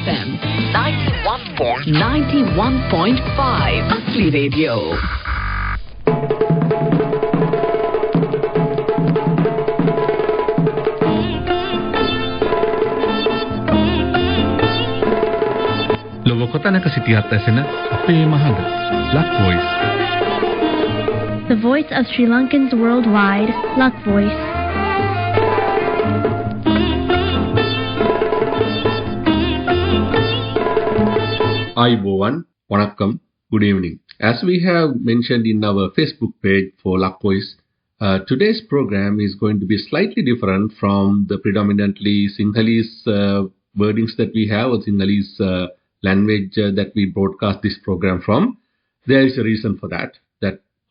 ConnectFM 91.5 Asli Radio. කොතැනක සිටියත් ඇසෙන අපේ මහඟ Lakvoice. The voice of Sri Lankans Worldwide, Lakvoice. Ayubowan, Vanakkam, good evening. As we have mentioned in our Facebook page for Lakvoice, today's program is going to be slightly different from the predominantly Sinhalese wordings that we have, or Sinhalese language that we broadcast this program from. There is a reason for that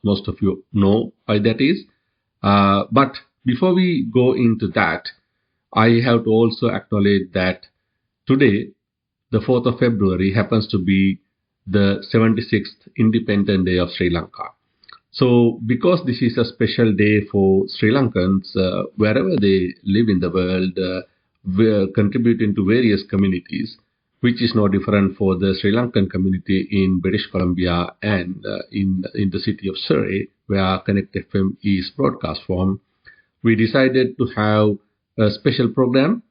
most of you know why that is. But before we go into that, I have to also acknowledge that today, the 4th of February, happens to be the 76th Independent Day of Sri Lanka. So, because this is a special day for Sri Lankans, wherever they live in the world, contributing to various communities, which is no different for the Sri Lankan community in British Columbia and in the city of Surrey, where ConnectFM is broadcast from. We decided to have a special program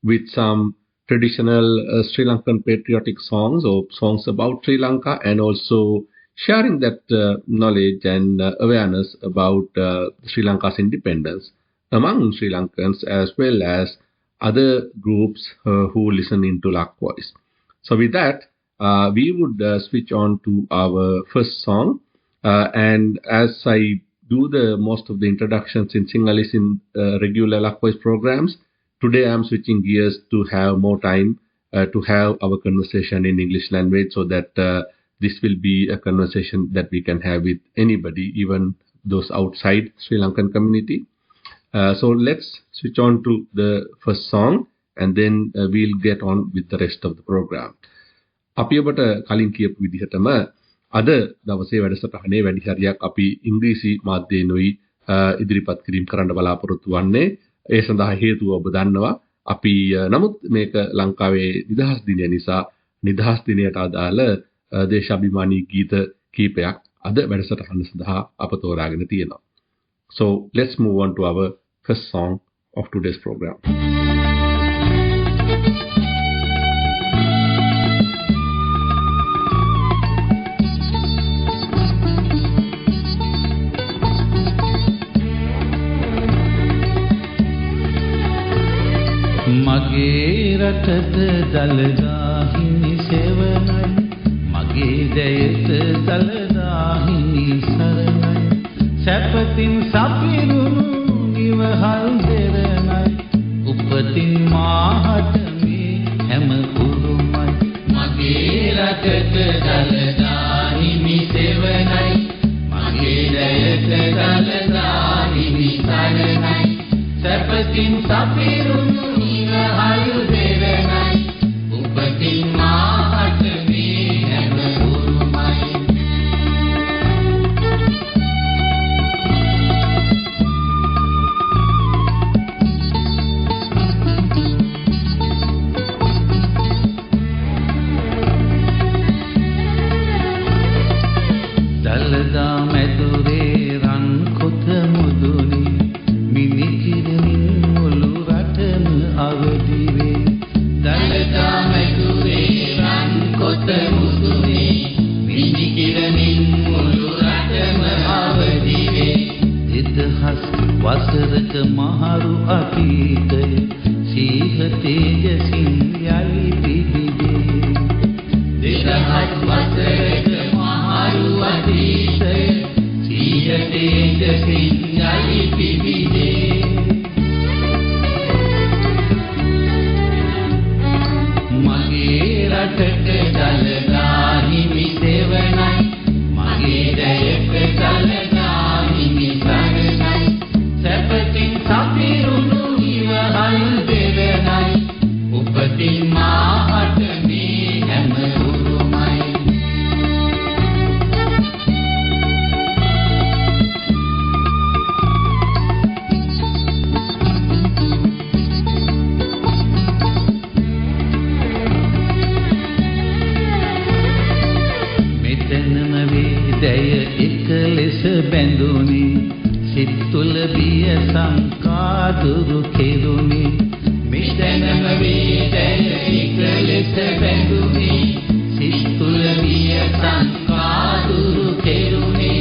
with some traditional Sri Lankan patriotic songs or songs about Sri Lanka, and also sharing that knowledge and awareness about Sri Lanka's independence among Sri Lankans as well as other groups who listen into Lakvoice. So with that, we would switch on to our first song. And as I do the most of the introductions in Sinhalese in regular Lakvoice programs, today I'm switching gears to have more time to have our conversation in English language, so that this will be a conversation that we can have with anybody, even those outside Sri Lankan community. So let's switch on to the first song, and then we'll get on with the rest of the program. අපි ඔබට කලින් කියපු විදිහටම අද දවසේ වැඩසටහනේ වැඩි හරියක් අපි ඉංග්‍රීසි මාධ්‍යයෙන්ුයි ඉදිරිපත් කිරීම කරන්න බලාපොරොත්තු වෙන්නේ. ඒ සඳහා හේතුව ඔබ දන්නවා. අපි නමුත් මේක ලංකාවේ නිදහස් දිනය නිසා නිදහස් දිනයට අදාළ දේශාභිමානී ගීත කීපයක් අද වැඩසටහන සඳහා අප තෝරාගෙන තියෙනවා. So let's move on to our first song of today's program. මගේ රටට දළදා හිමි සෙවණයි මගේ දැයට දළදා හිමි සරණයි සැපතින් සපිරුණු නිවහල් දෙරණයි උපතින් මාහට මේ හැම උරුමයි මගේ රටට දළදා හිමි සෙවණයි මගේ දැයට දළදා හිමි සරණයි සැපතින් සපිරුණු Hayu devenai, upatin mahat me hem urumai. Dalda medure ran kotha muduni, minikirmin mulu ratam avadive. Dalda medure ran kotha muduni, minikirmin mulu ratam avadive. Idhas wasaraka maharu atitaya, siha tejasin yali pidide. Idhas wasaraka maharu atitaya, siha tejasin yali pidide. රටට දළදා හිමි සෙවණයි මගේ දැයට දළදා හිමි සරණයි සැපතින් සපිරුණු නිවහල් දෙරණයි උපතින් මාහට මේ හැම උරුමයි මගේදය එක ලෙස බැඳුනි සිත් තුළ බිය සංකා දුරු කෙරුනි මිෂ්ඨනම වේදය එක ලෙස බැඳුනි සිත් තුළ බිය සංකා දුරු කෙරුනි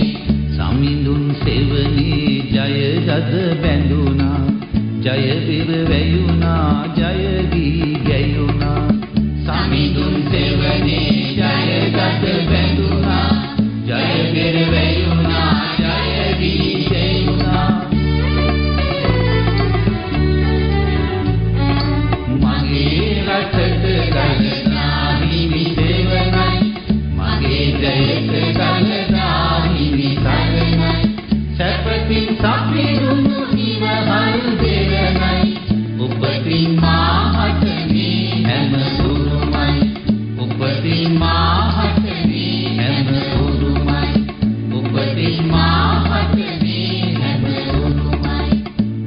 සමිඳුන් සෙවණි ජය ගද බැඳුනා ජය විර වැයුනා ජය ගී ගැයුනා සමිඳුන් සෙවණි ජය ගද බැඳුනා ජය විර වැයුනා ජය ගී ගැයුනා මගේ රටට ගලනා හිමි සෙවණයි මගේ ජයක ගලනා හිමි සරණයි සැපතින් සපිරුණු ඉවහල් දෙවනයි උපතින් මාහතනේ හැම සුරුමයි උපතින් මාහතනේ හැම සුරුමයි උපතින් මාහතනේ හැම සුරුමයි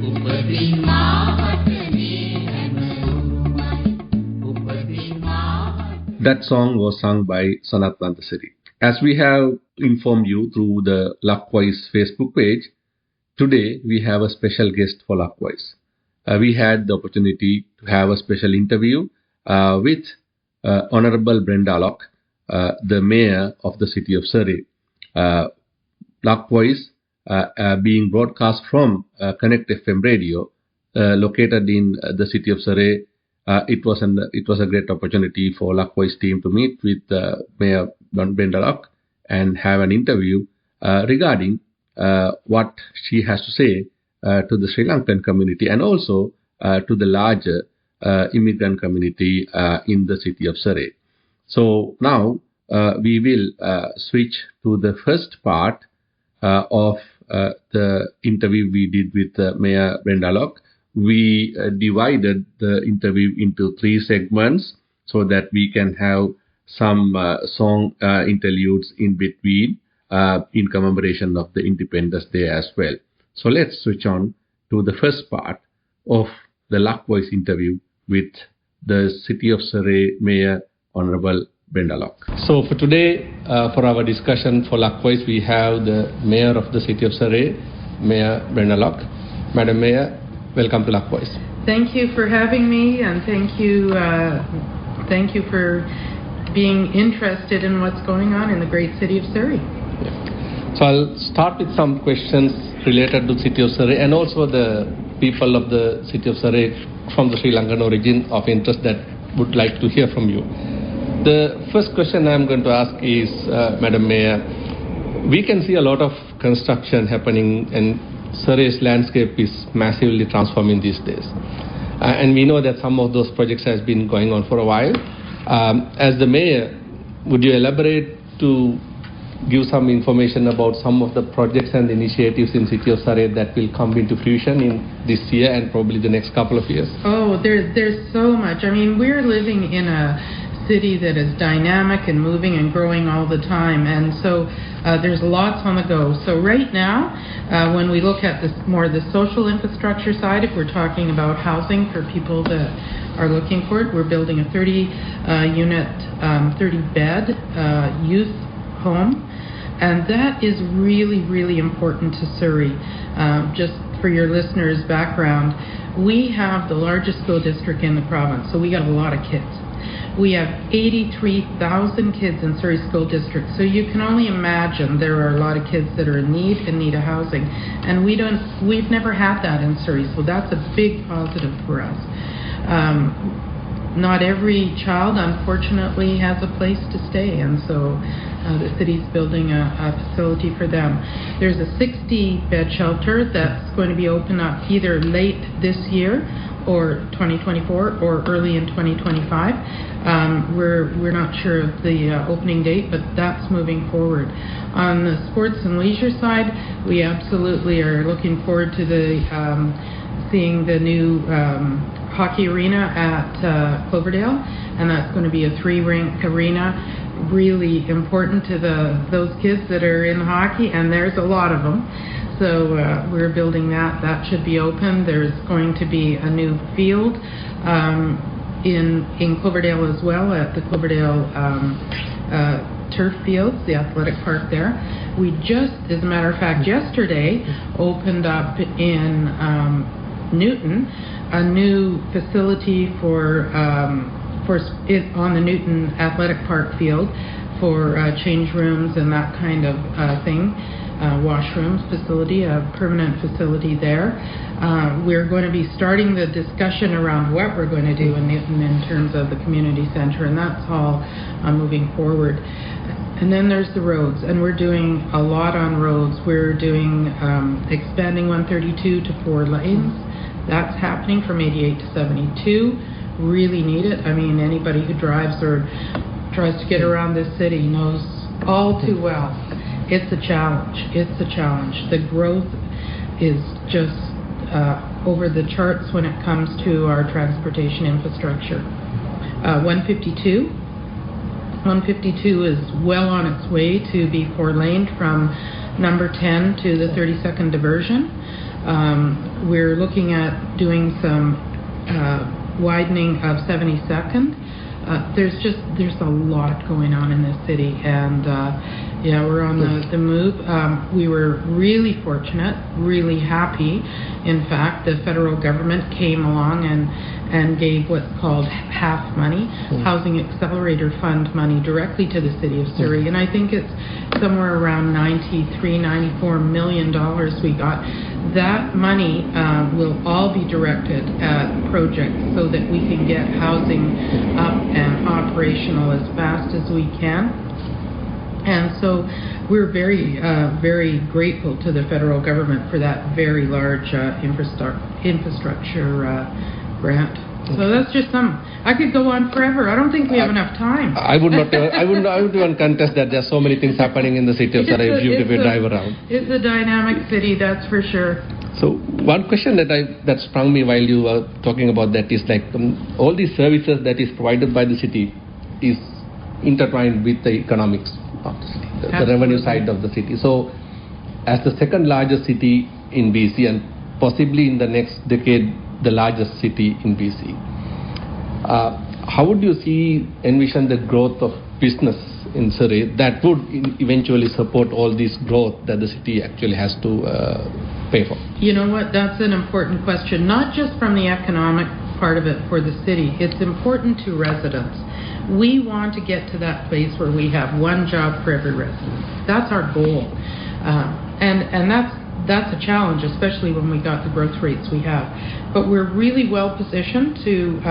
උපතින් මාහතනේ හැම සුරුමයි උපතින් මාහතනේ. That song was sung by Sanat Nantasiri. As we have informed you through the Lakvoice Facebook page, today we have a special guest for Lakvoice. We had the opportunity to have a special interview with Honorable Brenda Locke, the Mayor of the City of Surrey. Lakvoice being broadcast from ConnectFM Radio, located in the City of Surrey. It was a great opportunity for Lakvoice team to meet with Mayor Brenda Locke and have an interview regarding what she has to say to the Sri Lankan community and also to the larger immigrant community in the City of Surrey. So now we will switch to the first part of the interview we did with Mayor Brenda Locke. We divided the interview into 3 segments so that we can have some song interludes in between in commemoration of the Independence Day as well. So let's switch on to the first part of the Lakvoice interview with the City of Surrey Mayor Honorable Brenda Locke. So for today, for our discussion for Lakvoice, we have the Mayor of the City of Surrey, Mayor Brenda Locke. Madam Mayor, welcome to Lakvoice. Thank you for having me, and thank you for being interested in what's going on in the great city of Surrey. Yeah. So I'll start with some questions related to City of Surrey and also the people of the City of Surrey from the Sri Lankan origin of interest that would like to hear from you. The first question I'm going to ask is, Madam Mayor, we can see a lot of construction happening and Surrey's landscape is massively transforming these days. And we know that some of those projects has been going on for a while. As the Mayor, would you elaborate to give some information about some of the projects and initiatives in City of Surrey that will come into fruition in this year and probably the next couple of years? Oh, there's so much. I mean, we're living in a city that is dynamic and moving and growing all the time, and so there's lots on the go. So right now, when we look at more the social infrastructure side, if we're talking about housing for people that are looking for it, we're building a 30-unit, 30-bed youth home, and that is really, really important to Surrey. Just for your listeners' background, we have the largest school district in the province, so we got a lot of kids. We have 83,000 kids in Surrey School District, so you can only imagine there are a lot of kids that are in need of housing, and we've never had that in Surrey, so that's a big positive for us. Not every child, unfortunately, has a place to stay, and so the city's building a facility for them. There's a 60-bed shelter that's going to be open up either late this year or 2024 or early in 2025. We're not sure of the opening date, but that's moving forward. On the sports and leisure side, we absolutely are looking forward to seeing the new hockey arena at Cloverdale, and that's going to be a 3-rink arena, really important to those kids that are in hockey, and there's a lot of them. So we're building that. That should be open. There's going to be a new field in Cloverdale as well, at the Cloverdale turf fields, the athletic park there. We just, as a matter of fact, yesterday opened up in Newton a new facility on the Newton Athletic Park field for change rooms and that kind of thing. Washrooms facility, a permanent facility there. We're going to be starting the discussion around what we're going to do in Newton in terms of the community centre, and that's all moving forward. And then there's the roads, and we're doing a lot on roads. We're doing expanding 132 to 4 lanes. That's happening from 88 to 72. Really need it. I mean, anybody who drives or tries to get around this city knows all too well. It's a challenge. It's a challenge. The growth is just over the charts when it comes to our transportation infrastructure. 152 is well on its way to be 4-laned from number 10 to the 32nd diversion. We're looking at doing some widening of 72nd. There's a lot going on in this city, and we're on the move. We were really fortunate, really happy. In fact, the federal government came along and gave what's called HAF money, Housing Accelerator Fund money, directly to the City of Surrey, and I think it's somewhere around $94 million we got. That money will all be directed at projects so that we can get housing up and operational as fast as we can. And so we're very, very grateful to the federal government for that very large infrastructure grant. So that's just some. I could go on forever. I don't think we have enough time. I would even contest that. There are so many things happening in the city of Surrey if you drive around. It's a dynamic city, that's for sure. So one question that sprung me while you were talking about that is like all these services that is provided by the city is intertwined with the economics of the city, the revenue side of the city. So as the second largest city in BC and possibly in the next decade the largest city in BC, how would you envision the growth of business in Surrey that would eventually support all this growth that the city actually has to pay for? You know what, that's an important question, not just from the economic part of it for the city. It's important to residents. We want to get to that place where we have one job for every resident. That's our goal. And that's a challenge, especially when we got the growth rates we have. But we're really well positioned to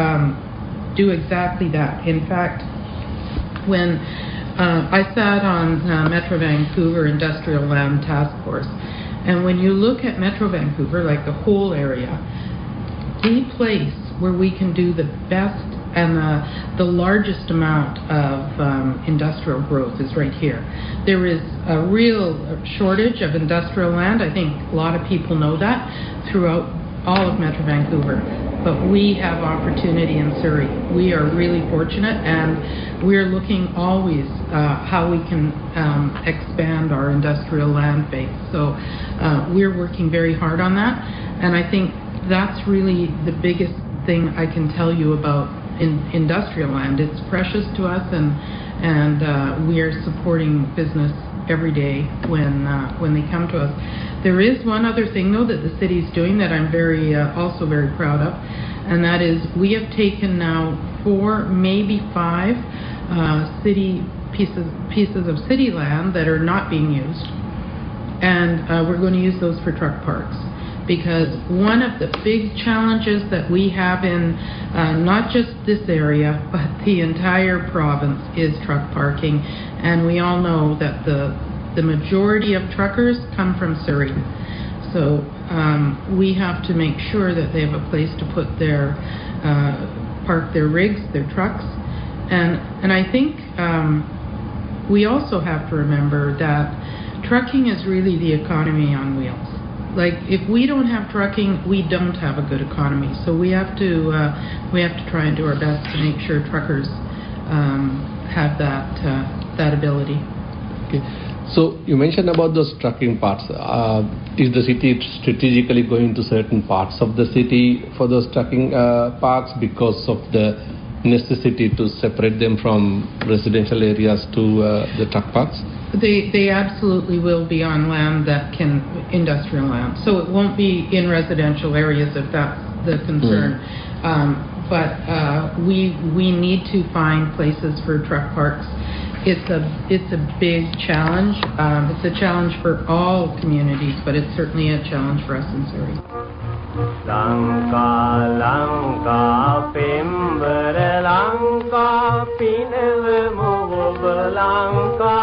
do exactly that. In fact, when I sat on Metro Vancouver Industrial Land Task Force, and when you look at Metro Vancouver, like the whole area, the place where we can do the best and the largest amount of industrial growth is right here. There is a real shortage of industrial land. I think a lot of people know that throughout all of Metro Vancouver. But we have opportunity in Surrey. We are really fortunate, and we're looking always how we can expand our industrial land base. So we're working very hard on that, and I think that's really the biggest thing I can tell you about industrial land. It's precious to us, and we are supporting business every day when they come to us. There is one other thing though that the city's doing that I'm also very proud of, and that is we have taken now 4, maybe 5 city pieces of city land that are not being used, and we're going to use those for truck parks. Because one of the big challenges that we have in not just this area, but the entire province is truck parking. And we all know that the majority of truckers come from Surrey. So we have to make sure that they have a place to put park their rigs, their trucks. And I think we also have to remember that trucking is really the economy on wheels. Like, if we don't have trucking, we don't have a good economy. So we have to try and do our best to make sure truckers have that ability. Okay. So you mentioned about those trucking parts. Is the city strategically going to certain parts of the city for those trucking parks because of the necessity to separate them from residential areas to the truck parks? They absolutely will be on land that can, industrial land. So it won't be in residential areas if that's the concern. But we need to find places for truck parks. It's a big challenge. It's a challenge for all communities, but it's certainly a challenge for us in Surrey. Lanka, Lanka, Pimbara Lanka, Pinava Moba Lanka,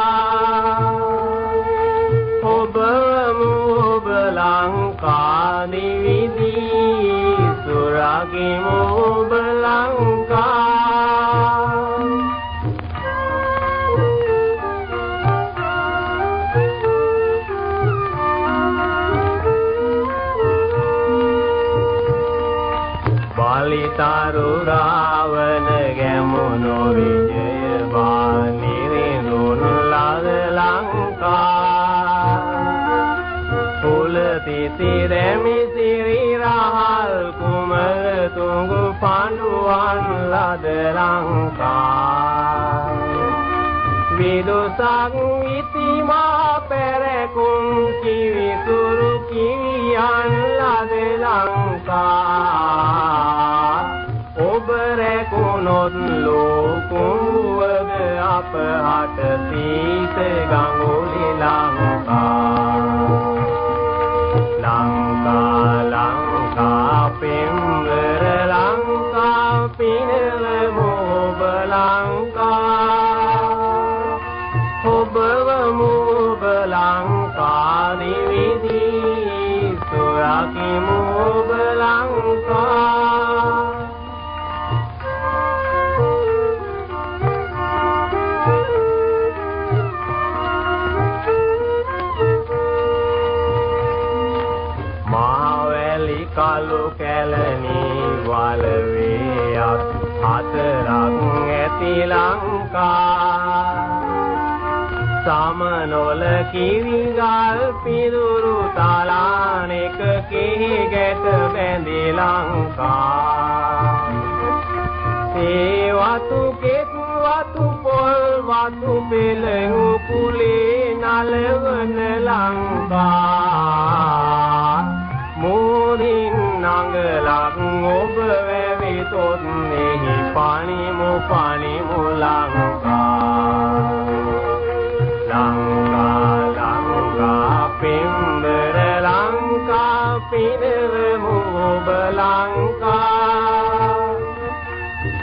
Oba Moba Lanka, Nividi, Suragi Moba Lanka. Taru Ravana Gamuno Vijaya Nirindun Lanka Pulati Tiremi Siri Rahal Kumar Tungu Panduan Lanka Vidusang Itima Perekun Kiwi Kuru Kiwian Lanka Obere kunot lokum aphat site ganguli Lanka Lanka Lanka Pimbara Lanka Pinava Moba Lanka Obava Moba Lanka Dividi Suraki Moba Lanka Kalu kelani walveyak hatarang eti Lanka Samanola kiwigal piduru talanek kiget bendi Lanka Sewatu ket watu pol watu beleng puli nalewen Lanka Murin nangalak ngobewe tot nehi pani mu Lanka Lanka Lanka Pimbara Lanka Pinava Moba Lanka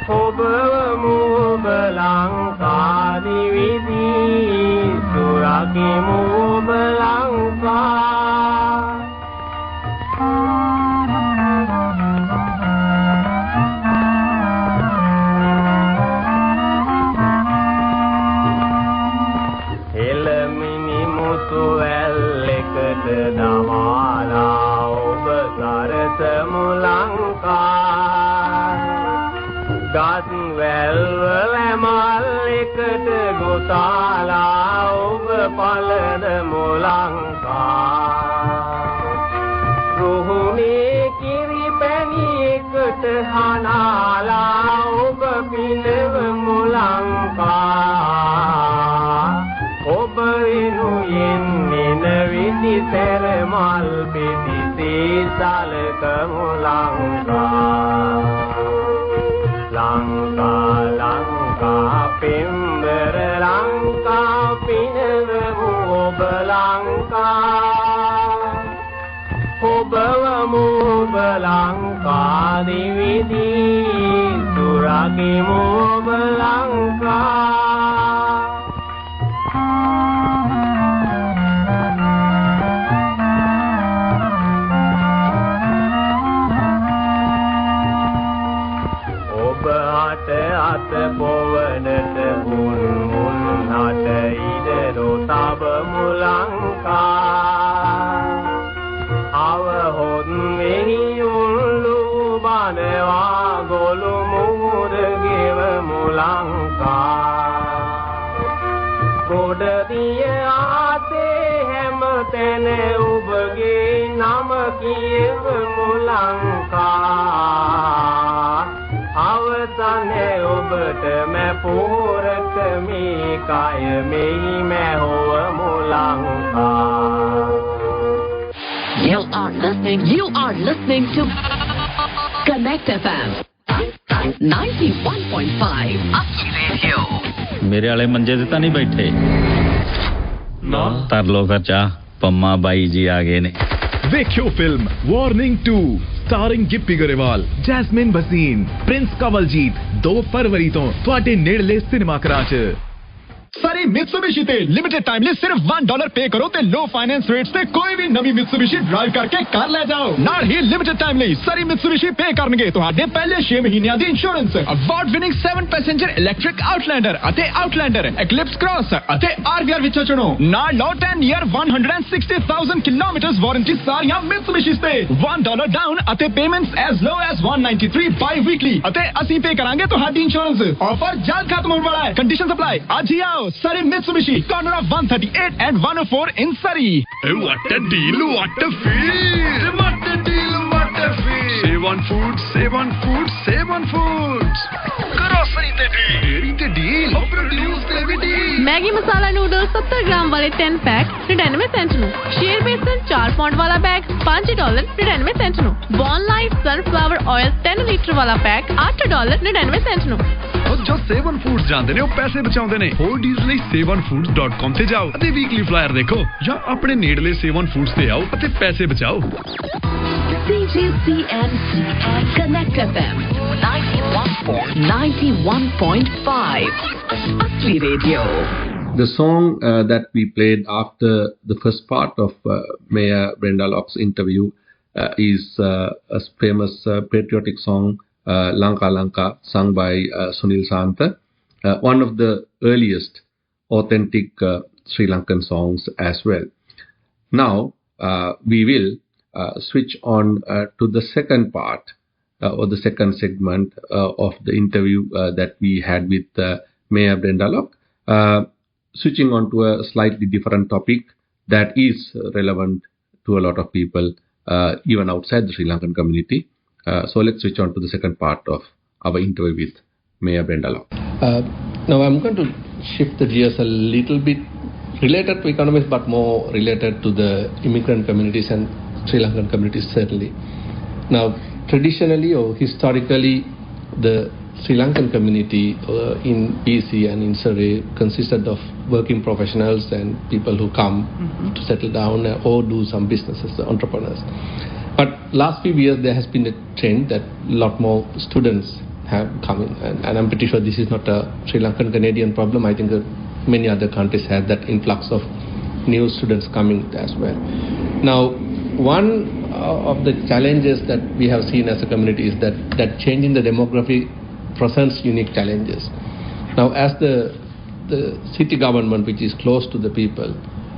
Obava Moba Lanka Dividi Suraki Moba Lanka Damala Obasaratamu Lanka Gatn Velvelemal Likat Gutala Obapaladamu Lanka Ruhuni Kiri Peni Ikat Hanala Obapinavamu Lanka Obarinu Yenina Vidi Teremal Piti Salakamu Lanka Lanka Lanka Pimbara Lanka Pinava Moba Lanka Obava Moba Lanka Dividi Suragi Moba Lanka At Povanata Mun Hata Idero Tabamu Lanka Ava Hodn Vehi Ullu Banewa Golu Mudageva Mulanka Goda Diya Ate Hematene Ubage Namakiev Mulanka Avat සනේ ඔබට මැ පෝරක මේ කාය මෙහි මැ හොවමු Lanka. You are listening to ConnectFM 91.5 Asli Radio. मेरे वाले मंजे से तो नहीं बैठे ना तरलो खर्चा पम्मा बाई जी आ गए ने देखियो film warning 2 starring Gippy Grewal Jasmin Bhasin Prince Kawaljit 2 फरवरी तो ਤੁਹਾਡੇ ਨੇੜਲੇ ਸਿਨੇਮਾ ਘਰਾਂ 'ਚ Surrey Mitsubishi ਤੇ ਲਿਮਿਟਡ ਟਾਈਮ ਲਈ ਸਿਰਫ $1 ਪੇ ਕਰੋ ਤੇ ਲੋ ਫਾਈਨੈਂਸ ਰੇਟਸ ਤੇ ਕੋਈ ਵੀ ਨਵੀਂ Mitsubishi ਡਰਾਈਵ ਕਰਕੇ ਘਰ ਲੈ ਜਾਓ ਨਾਲ ਹੀ ਲਿਮਿਟਡ ਟਾਈਮ ਲਈ Surrey Mitsubishi ਪੇ ਕਰਨਗੇ ਤੁਹਾਡੇ ਪਹਿਲੇ 6 ਮਹੀਨਿਆਂ ਦੀ insurance award winning 7 passenger electric Outlander ਅਤੇ ਆਊਟਲੈਂਡਰ ਐਕਲਿਪਸ ਕ੍ਰਾਸ ਅਤੇ RVR ਵਿੱਚੋਂ ਚੁਣੋ ਨਾਲ ਲਓ 10 year 160,000 ਕਿਲੋਮੀਟਰਸ ਵਾਰੰਟੀ ਸਾਰੀਆਂ Mitsubishi ਤੇ $1 ਡਾਊਨ ਅਤੇ ਪੇਮੈਂਟਸ as low as 193 ਬਾਈ ਵੀਕਲੀ ਅਤੇ ਅਸੀਂ ਪੇ ਕਰਾਂਗੇ ਤੁਹਾਡੀ ਇੰਸ਼ੋਰੈਂਸ ਆਫਰ ਜਲਦ ਖਤਮ ਹੋਣ ਵਾਲਾ ਹੈ ਕੰਡੀਸ਼ਨਸ ਅਪਲਾਈ ਅੱਜ ਹੀ ਆਓ Surrey Mitsubishi, corner of 138 and 104 in Surrey. Hey, what a deal, what a feel. What a deal, what a feel. Save on food, save on food, save on foods. Grocery te deal. Dairy te deal. Produce te bhi deal. Maggi masala noodles 70 ग्राम वाले 10 pack 99 Saint नु शेर बेसन 4 point वाला bag $5 99 Saint नु born life sunflower oil 10 litre वाला pack $8 99 Saint नु और जो सेव ऑन फूड्स जानते ने वो पैसे बचाਉਂਦੇ ਨੇ ਹੋਰ ਡੀਲਸ ਲਈ saveonfoods.com ਤੇ ਜਾਓ ਅਤੇ ਵੀਕਲੀ ਫਲਾਇਰ ਦੇਖੋ ਜਾਂ ਆਪਣੇ ਨੇੜਲੇ ਸੇਵ ਔਨ ਫੂਡਸ ਤੇ ਆਓ ਅਤੇ ਪੈਸੇ ਬਚਾਓ CGCNC ConnectFM 91.5 Asli Radio. The song that we played after the first part of Mayor Brenda Locke's interview is a famous patriotic song, Lanka Lanka, sung by Sunil Santa, one of the earliest authentic Sri Lankan songs as well. Now, we will switch on to the second part or the second segment of the interview that we had with Mayor Brenda Locke. Switching on to a slightly different topic that is relevant to a lot of people, even outside the Sri Lankan community. So let's switch on to the second part of our interview with Mayor Brenda Locke. Now I'm going to shift the gears a little bit, related to economics, but more related to the immigrant communities and Sri Lankan communities certainly. Now, traditionally or historically, the Sri Lankan community in BC and in Surrey consisted of working professionals and people who come to settle down or do some businesses, entrepreneurs. But last few years there has been a trend that a lot more students have come in, and I'm pretty sure this is not a Sri Lankan Canadian problem. I think many other countries have that influx of new students coming as well. Now, one of the challenges that we have seen as a community is that change in the demography presents unique challenges. Now, as the city government, which is close to the people,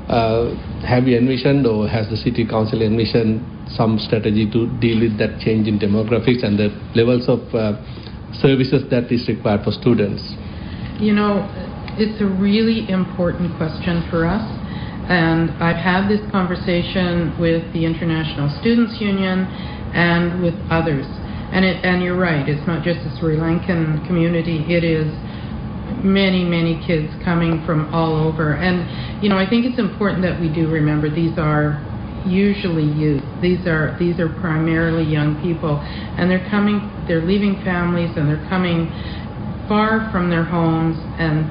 have you envisioned or has the city council envisioned some strategy to deal with that change in demographics and the levels of services that is required for students? You know, it's a really important question for us. And I've had this conversation with the International Students Union and with others. And you're right, it's not just the Sri Lankan community, it is many, many kids coming from all over. And, you know, I think it's important that we do remember these are usually youth. These are primarily young people. And they're leaving families and they're coming far from their homes, and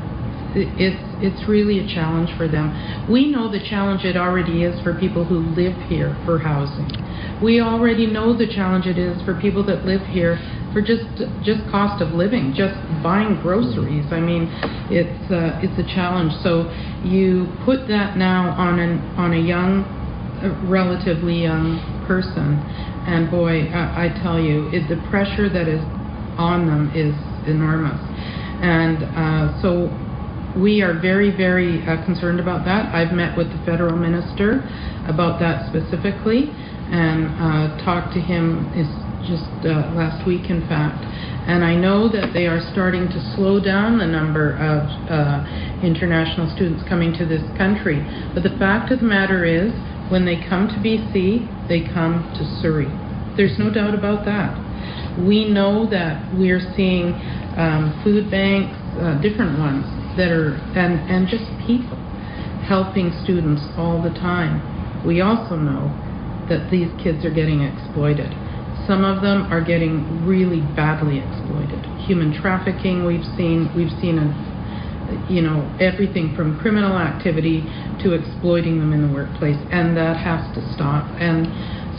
it's really a challenge for them. We know the challenge it already is for people who live here for housing. We already know the challenge it is for people that live here for just cost of living, just buying groceries. I mean, it's a challenge. So you put that now on a young, relatively young person, and boy, I tell you, the pressure that is on them is enormous. And so we are very, very concerned about that. I've met with the federal minister about that specifically and talked to him just last week, in fact. And I know that they are starting to slow down the number of international students coming to this country. But the fact of the matter is, when they come to BC, they come to Surrey. There's no doubt about that. We know that we're seeing food banks, different ones that are, and just people helping students all the time. We also know that these kids are getting exploited. Some of them are getting really badly exploited. Human trafficking, we've seen everything from criminal activity to exploiting them in the workplace, and that has to stop. And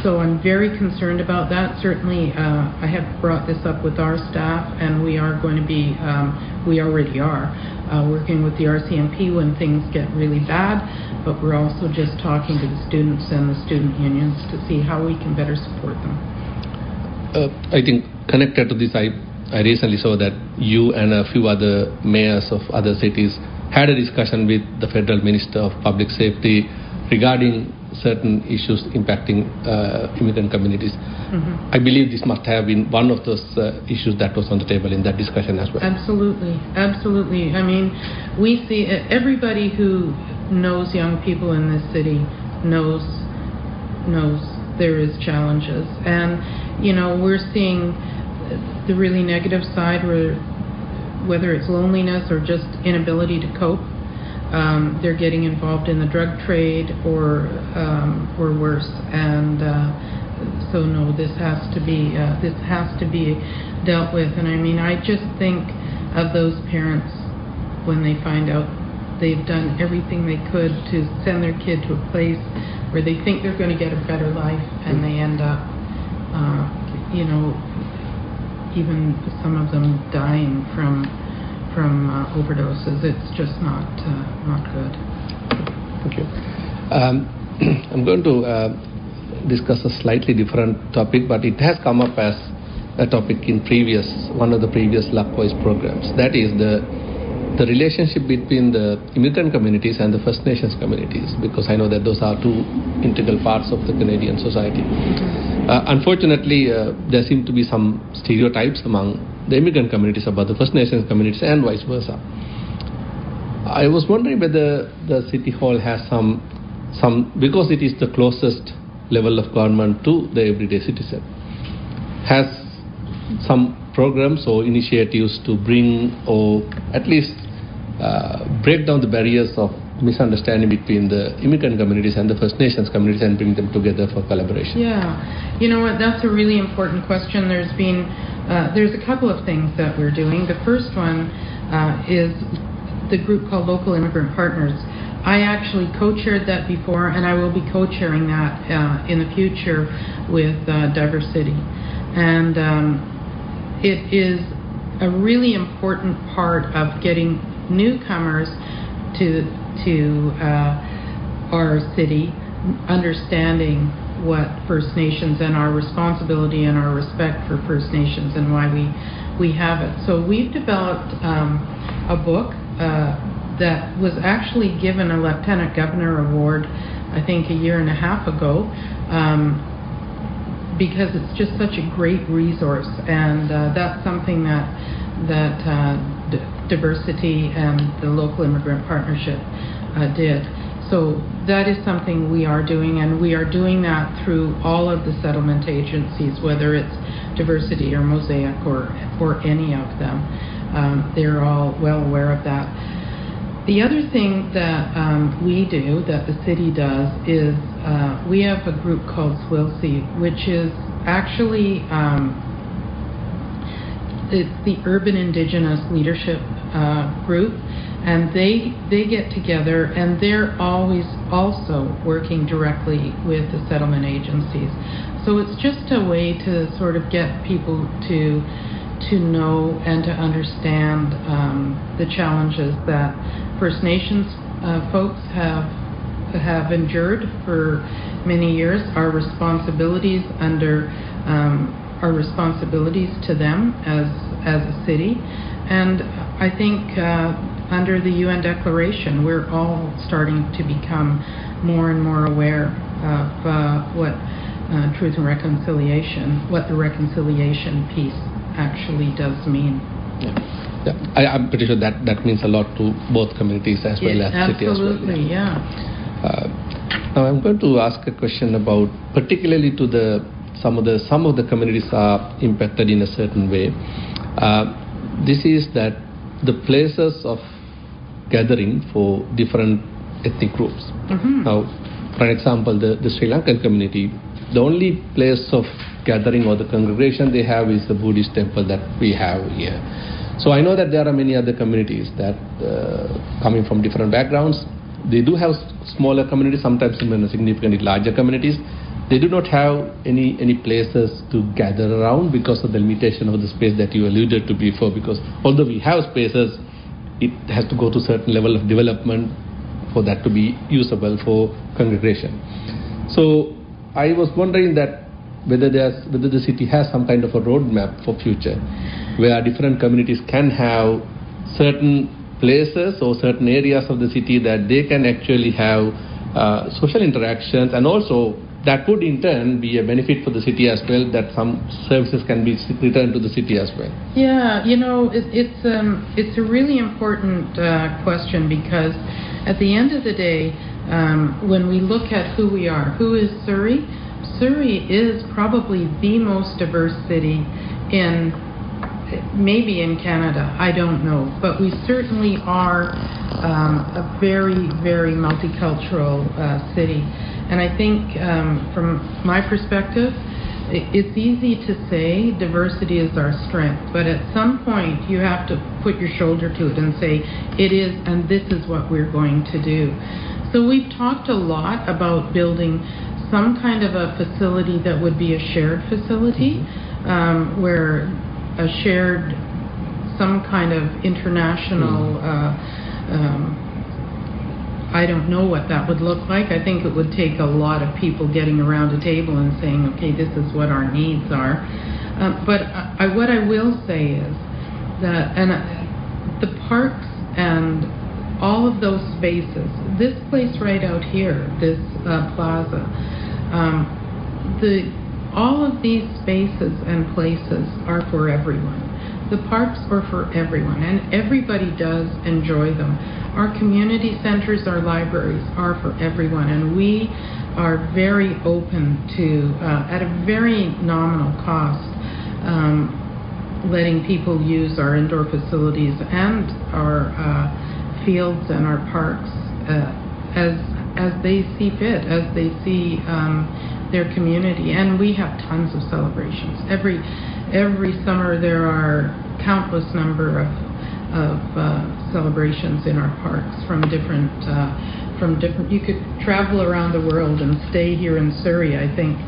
so I'm very concerned about that. Certainly, I have brought this up with our staff, and we are going to be, we already are, working with the RCMP when things get really bad, but we're also just talking to the students and the student unions to see how we can better support them. I think connected to this, I recently saw that you and a few other mayors of other cities had a discussion with the Federal Minister of Public Safety regarding certain issues impacting immigrant communities. I believe this must have been one of those issues that was on the table in that discussion as well. Absolutely, absolutely. I mean, we see everybody who knows young people in this city knows there is challenges, and we're seeing the really negative side, whether it's loneliness or just inability to cope. They're getting involved in the drug trade or worse, and so no, this has to be dealt with. And I mean, I just think of those parents when they find out they've done everything they could to send their kid to a place where they think they're going to get a better life, and they end up, even some of them dying from overdoses. It's just not good. Thank you. I'm going to discuss a slightly different topic, but it has come up as a topic in one of the previous Lakvoice programs. That is the relationship between the immigrant communities and the First Nations communities, because I know that those are two integral parts of the Canadian society. Unfortunately, there seem to be some stereotypes among the immigrant communities about the First Nations communities and vice versa. I was wondering whether the City Hall has some because it is the closest level of government to the everyday citizen, has some programs or initiatives to bring or at least break down the barriers of misunderstanding between the immigrant communities and the First Nations communities and bring them together for collaboration. Yeah, you know what, that's a really important question. There's a couple of things that we're doing. The first one is the group called Local Immigrant Partners. I actually co-chaired that before, and I will be co-chairing that in the future with Diversity. And it is a really important part of getting newcomers to our city, understanding what First Nations and our responsibility and our respect for First Nations and why we have it. So we've developed a book that was actually given a Lieutenant Governor Award, I think a year and a half ago, because it's just such a great resource, and that's something that Diversity and the Local Immigrant Partnership did. So that is something we are doing, and we are doing that through all of the settlement agencies, whether it's Diversity or Mosaic or any of them. They're all well aware of that. The other thing that we do, that the city does, is we have a group called SWILC, which is actually it's the Urban Indigenous Leadership Group, and they get together, and they're always also working directly with the settlement agencies. So it's just a way to sort of get people to know and to understand the challenges that First Nations folks have endured for many years, our responsibilities to them as a city, and I think under the UN Declaration we're all starting to become more and more aware of what truth and reconciliation, what the reconciliation piece actually does mean. Yeah. I'm pretty sure that means a lot to both communities as well as city as well. Absolutely, yeah. Now I'm going to ask a question about, particularly to the some of the communities are impacted in a certain way. This is that the places of gathering for different ethnic groups. Now, for example, the Sri Lankan community, the only place of gathering or the congregation they have is the Buddhist temple that we have here. So I know that there are many other communities that coming from different backgrounds. They do have smaller communities, sometimes even significantly larger communities. They do not have any places to gather around because of the limitation of the space that you alluded to before. Because although we have spaces, it has to go to a certain level of development for that to be usable for congregation. So I was wondering that whether the city has some kind of a roadmap for future where different communities can have certain places or certain areas of the city that they can actually have social interactions, and also that would in turn be a benefit for the city as well, that some services can be returned to the city as well. Yeah, it's a really important question, because at the end of the day, when we look at who we are, who is Surrey? Surrey is probably the most diverse city maybe in Canada, I don't know, but we certainly are a very, very multicultural city. And I think from my perspective, it's easy to say diversity is our strength, but at some point you have to put your shoulder to it and say it is, and this is what we're going to do. So we've talked a lot about building some kind of a facility that would be a shared facility, where a shared, some kind of international, I don't know what that would look like. I think it would take a lot of people getting around a table and saying, okay, this is what our needs are. But what I will say is that, and the parks and all of those spaces, this place right out here, this plaza, all of these spaces and places are for everyone. The parks are for everyone, and everybody does enjoy them. Our community centers, our libraries are for everyone, and we are very open to, at a very nominal cost, letting people use our indoor facilities and our fields and our parks as they see fit, as they see their community. And we have tons of celebrations. Every summer there are countless number of celebrations in our parks from different. You could travel around the world and stay here in Surrey, I think.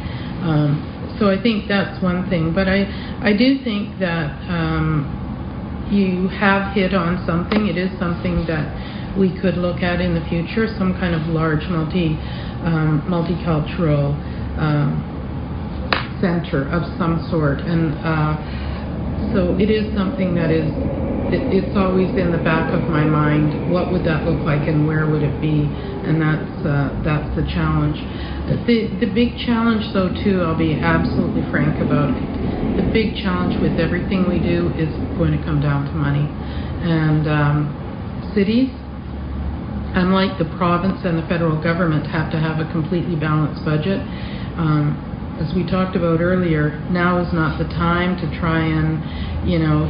So I think that's one thing. But I do think that you have hit on something. It is something that we could look at in the future, some kind of large multicultural center of some sort. And so it is something that it's always in the back of my mind. What would that look like and where would it be? And that's the challenge. The big challenge, though, too, I'll be absolutely frank about it. The big challenge with everything we do is going to come down to money. And cities, unlike the province and the federal government, have to have a completely balanced budget. As we talked about earlier, now is not the time to try and,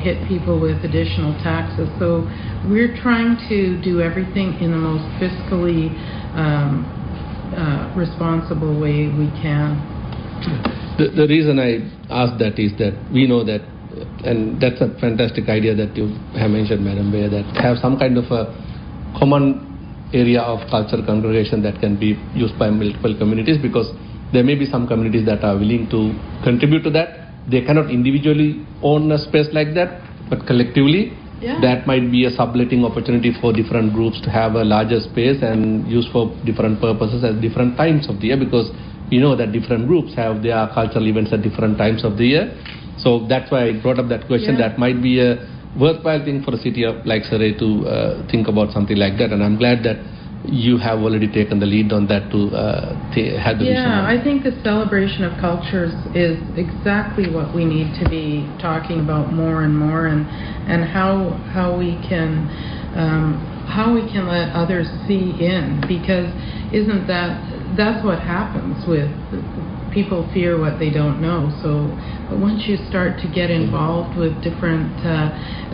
hit people with additional taxes. So we're trying to do everything in the most fiscally responsible way we can. The reason I asked that is that we know that, and that's a fantastic idea that you have mentioned, Madam Mayor, that have some kind of a common area of cultural congregation that can be used by multiple communities, because there may be some communities that are willing to contribute to that. They cannot individually own a space like that, but collectively, that might be a subletting opportunity for different groups to have a larger space and use for different purposes at different times of the year, because we know that different groups have their cultural events at different times of the year. So that's why I brought up that question. That might be a worthwhile thing for a city like Surrey to think about something like that, and I'm glad that you have already taken the lead on that to have the vision. Yeah, I think the celebration of cultures is exactly what we need to be talking about more and more, and how we can let others see in, because that's what happens with people fear what they don't know. So but once you start to get involved with different,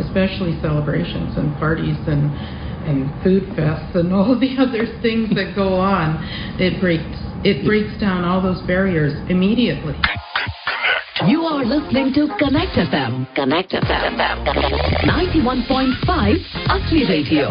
especially celebrations and parties and food fests and all the other things that go on, it breaks down all those barriers immediately. You are listening to ConnectFM. ConnectFM 91.5 असली radio.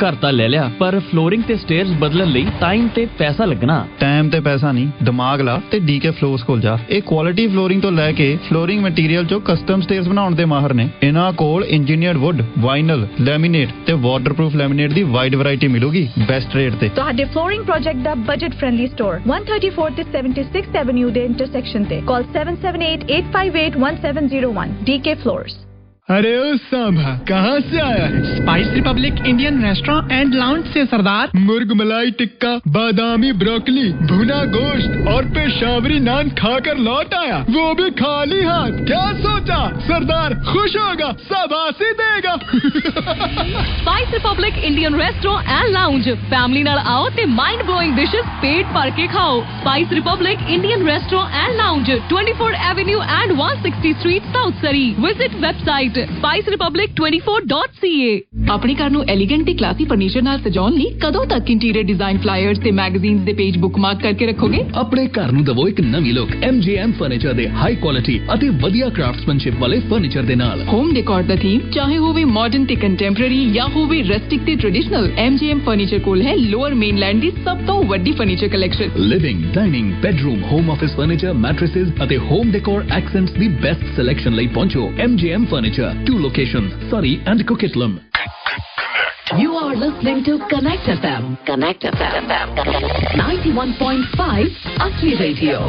घर ਤਾਂ ਲੈ ਲਿਆ ਪਰ flooring ਤੇ stairs ਬਦਲਣ ਲਈ time ਤੇ ਪੈਸਾ ਲੱਗਣਾ. ਟਾਈਮ ਤੇ ਪੈਸਾ ਨਹੀਂ, ਦਿਮਾਗ ਲਾ ਤੇ ਡੀਕੇ ਫਲੋਰਸ ਕੋਲ ਜਾ. ਇਹ ਕੁਆਲਿਟੀ ਫਲੋਰਿੰਗ ਤੋਂ ਲੈ ਕੇ ਫਲੋਰਿੰਗ ਮਟੀਰੀਅਲ ਚੋਂ ਕਸਟਮ ਸਟੇਅਰਸ ਬਣਾਉਣ ਦੇ ਮਾਹਰ ਨੇ. ਇਹਨਾਂ ਕੋਲ ਇੰਜੀਨੀਅਰਡ ਵੁੱਡ, ਵਾਈਨਲ, ਲੈਮੀਨੇਟ ਤੇ ਵਾਟਰਪ੍ਰੂਫ ਲੈਮੀਨੇਟ ਦੀ ਵਾਈਡ ਵੈਰਾਈਟੀ ਮਿਲੂਗੀ ਬੈਸਟ ਰੇਟ ਤੇ. ਤੁਹਾਡੇ ਫਲੋਰਿੰਗ ਪ੍ਰੋਜੈਕਟ ਦਾ ਬਜਟ ਫ੍ਰੈਂਡਲੀ ਸਟੋਰ 134 ਤੇ 76th ਐਵਨਿਊ ਦੇ ਇੰਟਰਸੈਕਸ਼ਨ ਤੇ. ਕਾਲ 7788581701 DK Floors. अरे ओ सांभा, कहाँ से आया है? Spice Republic Indian restaurant and lounge से सरदार. मुर्ग मलाई टिक्का, बादामी ब्रोकली, भुना गोश्त और पेशावरी नान खाकर लौट आया, वो भी खाली हाथ. क्या सोचा सरदार खुश होगा, शाबाशी देगा. Spice Republic Indian restaurant and lounge. Family नाल आओ ते माइंड ब्लोइंग डिशेस पेट भर के खाओ. Spice Republic Indian restaurant and lounge, 24 avenue and 160 street, South Surrey. Visit website spicerepublic24.ca. ਆਪਣੇ ਘਰ ਨੂੰ ਐਲੀਗੈਂਟ ਤੇ ਕਲਾਸੀ ਫਰਨੀਚਰ ਨਾਲ ਸਜਾਉਣ ਲਈ ਕਦੋਂ ਤੱਕ ਇੰਟੀਰੀਅਰ ਡਿਜ਼ਾਈਨ ਫਲਾਇਰਸ ਤੇ ਮੈਗਜ਼ੀਨਸ ਦੇ ਪੇਜ ਬੁੱਕਮਾਰਕ ਕਰਕੇ ਰੱਖੋਗੇ? ਆਪਣੇ ਘਰ ਨੂੰ ਦਵੋ ਇੱਕ ਨਵੀਂ ਲੁੱਕ MGM ਫਰਨੀਚਰ ਦੇ ਹਾਈ ਕੁਆਲਿਟੀ ਅਤੇ ਵਧੀਆ ਕਰਾਫਟਸਮੈਨਸ਼ਿਪ ਵਾਲੇ ਫਰਨੀਚਰ ਦੇ ਨਾਲ. ਹੋਮ ਡੈਕੋਰ ਦਾ ਥੀਮ ਚਾਹੇ ਹੋਵੇ ਮਾਡਰਨ ਤੇ ਕੰਟੈਂਪਰੇਰੀ ਜਾਂ ਹੋਵੇ ਰਸਟਿਕ ਤੇ ਟ੍ਰੈਡੀਸ਼ਨਲ, MGM ਫਰਨੀਚਰ ਕੋਲ ਹੈ ਲੋਅਰ ਮੇਨਲੈਂਡ ਦੀ ਸਭ ਤੋਂ ਵੱਡੀ furniture collection. Living, dining, bedroom, home office furniture, mattresses ਅਤੇ ਹੋਮ ਡੈਕੋਰ ਐਕਸੈਂਟਸ ਦੀ ਬੈਸਟ ਸਿਲੈਕਸ਼ਨ ਲਈ ਪਹੁੰਚੋ MGM furniture. 2 locations, Surrey and Coquitlam. You are listening to ConnectFM. ConnectFM 91.5 असली radio.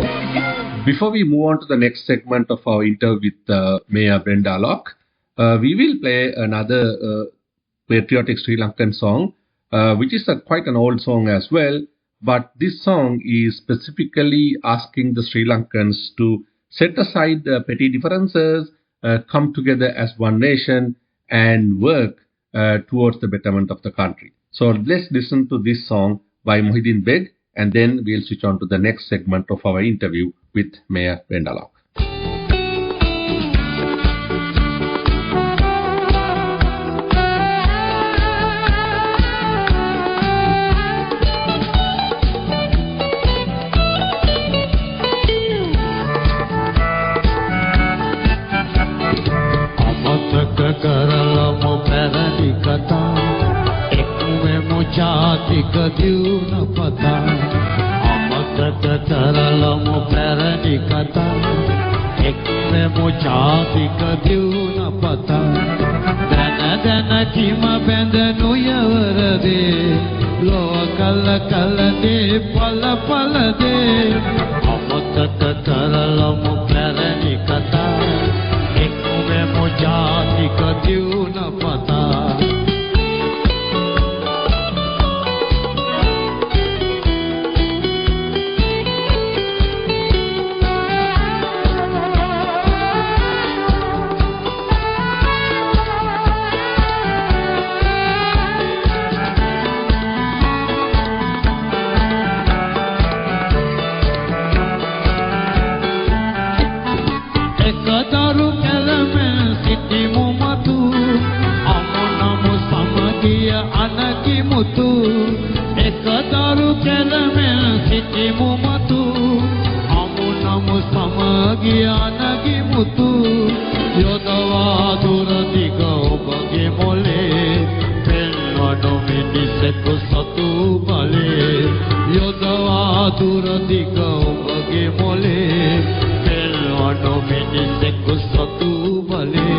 Before we move on to the next segment of our interview with Mayor Brenda Locke, we will play another patriotic Sri Lankan song, which is quite an old song as well. But this song is specifically asking the Sri Lankans to set aside the petty differences, come together as one nation and work towards the betterment of the country. So let's listen to this song by Mohideen Beg, and then we'll switch on to the next segment of our interview with Mayor Brenda Locke. කරලමු පැරණි කතා එක්වෙමු ජාතික දියුණ පතා අමතක කරලමු පැරණි කතා එක්වෙමු ජාතික දියුණ පතා දැන දැන කිම බැඳනු යවරදේ ලොව කල කලදේ පල පලදේ අමතක කරලමු පැරණි කතා जातिक दिउन पता මුතු එකදරු කෙලමෙන් සිටිමු මතු අමු නමු සමගිය අනගි මුතු යොදවා දුර දිග ඔබගේ මොලේ පෙන්වනු මිනිසෙකු සතු බලේ යොදවා දුර දිග ඔබගේ මොලේ පෙන්වනු මිනිසෙකු සතු බලේ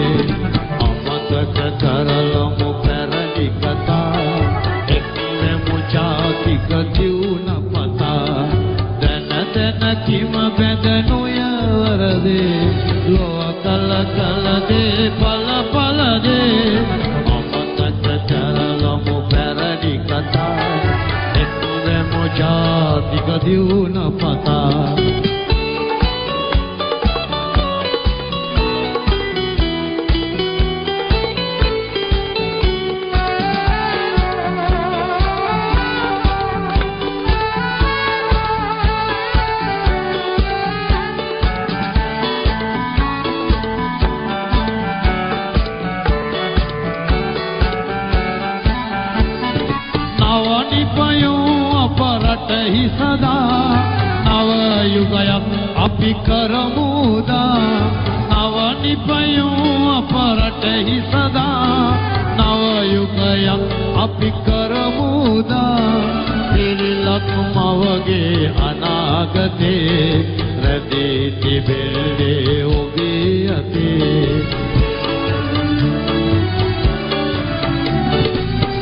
අමතක කරලමු පැරණි කතා जातिक दिउन पता दन दन किम बेदनु यवरदे लो कल कल दे पल पल दे अमतक करलमु पैरणी कथा एकवेमु जातिक दिउन पता නවනිපයෝ අප රටෙහි සදා නව යුගයක් අපි කරමුදා නවනිපයෝ අප රටෙහි සදා නව යුගයක් අපි කරමුදා පිරිලක් මවගේ අනාගතේ රැඳී තිබෙන්නේ ඔබේ අතේ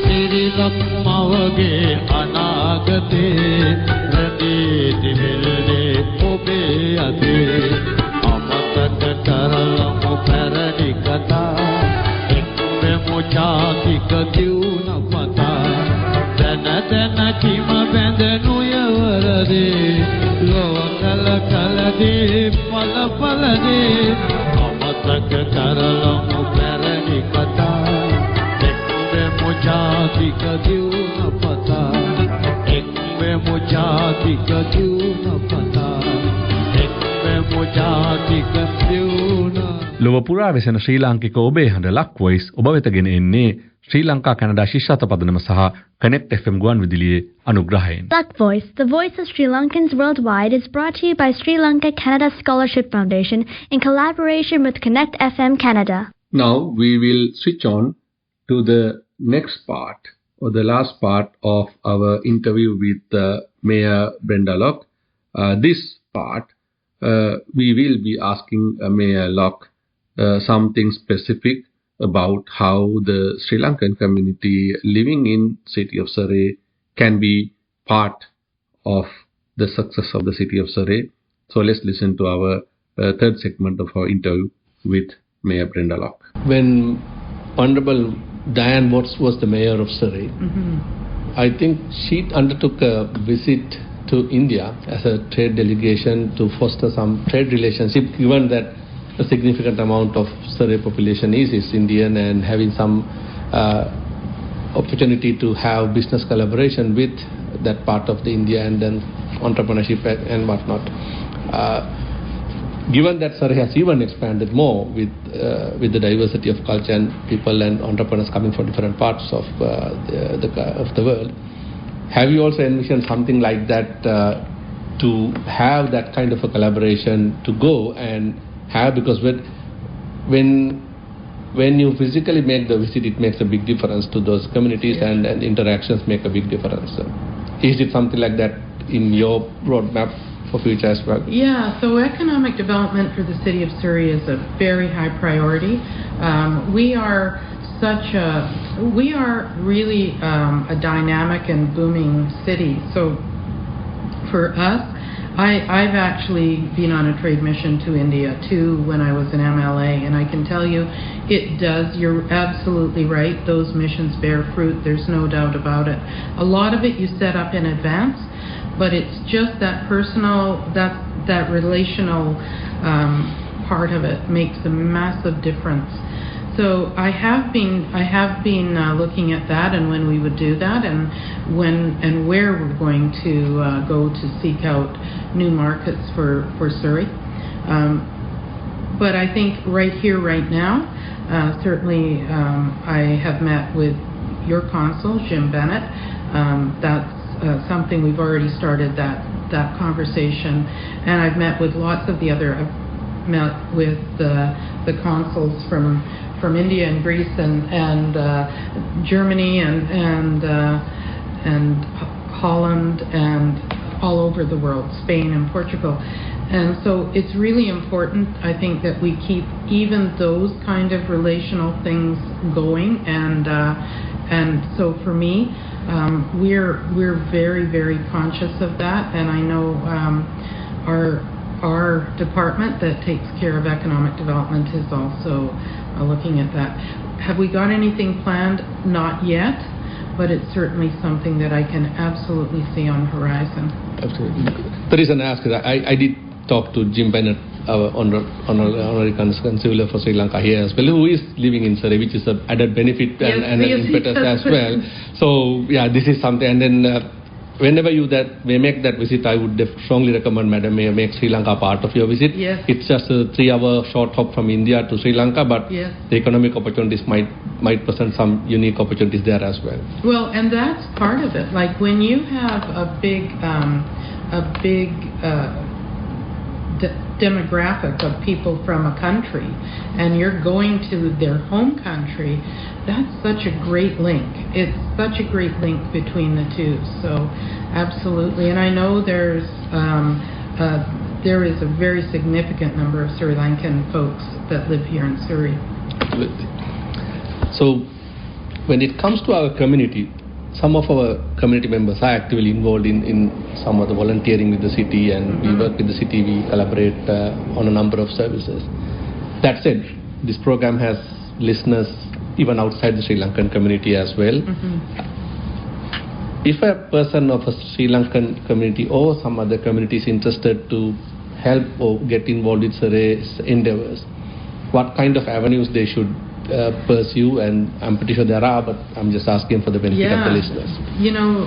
පිරිලක් මවගේ අනාගතේ රැඳී තිබෙන්නේ ඔබේ අතේ අමතක කරලමු පැරණි කතා එක්වෙමු ජාතික දියුණ පතා දැන දැන කිම බැඳනු යවරදේ ලොව කල කලදේ පල පලදේ අමතක කරලමු පැරණි කතා එක්වෙමු ජාතික දියුණ පතා එක්වෙමු ජාතික දියුණ පතා එක්වෙමු ජාතික දියුණ ලොව පුරා වෙසෙන ශ්‍රී ලාංකික ඔබේ හඬ ලක්වොයිස් ඔබ වෙතගෙන එන්නේ ශ්‍රී ලංකා කැනඩා ශිෂ්‍යත්ව පදනම සහ Connect FM ගුවන් විදුලියේ අනුග්‍රහයෙන්. Lakvoice, the voice of Sri Lankans Worldwide, is brought to you by Sri Lanka Canada Scholarship Foundation in collaboration with ConnectFM Canada. Now we will switch on to the next part or the last part of our interview with Mayor Brenda Locke. This part we will be asking Mayor Locke something specific about how the Sri Lankan community living in City of Surrey can be part of the success of the City of Surrey. So let's listen to our third segment of our interview with Mayor Brenda Locke. When Honorable Diane Watts was the Mayor of Surrey, I think she undertook a visit to India as a trade delegation to foster some trade relationship, given that a significant amount of Surrey population is Indian and having some opportunity to have business collaboration with that part of the India and then entrepreneurship and whatnot. Given that Surrey has even expanded more with the diversity of culture and people and entrepreneurs coming from different parts of the world, have you also envisioned something like that to have that kind of a collaboration to go and have, because when you physically make the visit, it makes a big difference to those communities, and interactions make a big difference. So, is it something like that in your roadmap for future as well? Yeah, so economic development for the City of Surrey is a very high priority. We are really a dynamic and booming city. So for us, I've actually been on a trade mission to India too when I was an MLA, and I can tell you it does. You're absolutely right. Those missions bear fruit. There's no doubt about it. A lot of it you set up in advance, but it's just that personal, that relational part of it makes a massive difference. So I have been looking at that and when we would do that and when and where we're going to go to seek out new markets for Surrey. But I think right here, right now, certainly I have met with your consul, Jim Bennett. That's something we've already started that conversation, and I've met with lots of the other. I've met with the consuls from India and Greece and Germany and Holland and all over the world, Spain and Portugal. And so it's really important, I think, that we keep even those kind of relational things going. And so for me, we're very, very conscious of that. And I know our department that takes care of economic development is also looking at that. Have we got anything planned? Not yet, but it's certainly something that I can absolutely see on the horizon. Absolutely. The reason I ask is I did talk to Jim Bennett, our honorary consular for Sri Lanka here as well, who is living in Surrey, which is an added benefit and an impetus as well. So yeah, this is something. And then whenever you make that visit, I would strongly recommend Madam Mayor make Sri Lanka part of your visit. Yes. It's just a 3-hour short hop from India to Sri Lanka, but the economic opportunities might might present some unique opportunities there as well. Well, and that's part of it. Like when you have a big demographic of people from a country and you're going to their home country, that's such a great link. It's such a great link between the two. So absolutely. And I know there is a very significant number of Sri Lankan folks that live here in Surrey. Absolutely. So when it comes to our community, some of our community members are actively involved in some of the volunteering with the city, and we work with the city, we collaborate on a number of services. That said, this program has listeners even outside the Sri Lankan community as well. If a person of a Sri Lankan community or some other community is interested to help or get involved with Surrey's endeavors, what kind of avenues they should pursue? And I'm pretty sure there are, but I'm just asking for the benefit of the listeners. You know,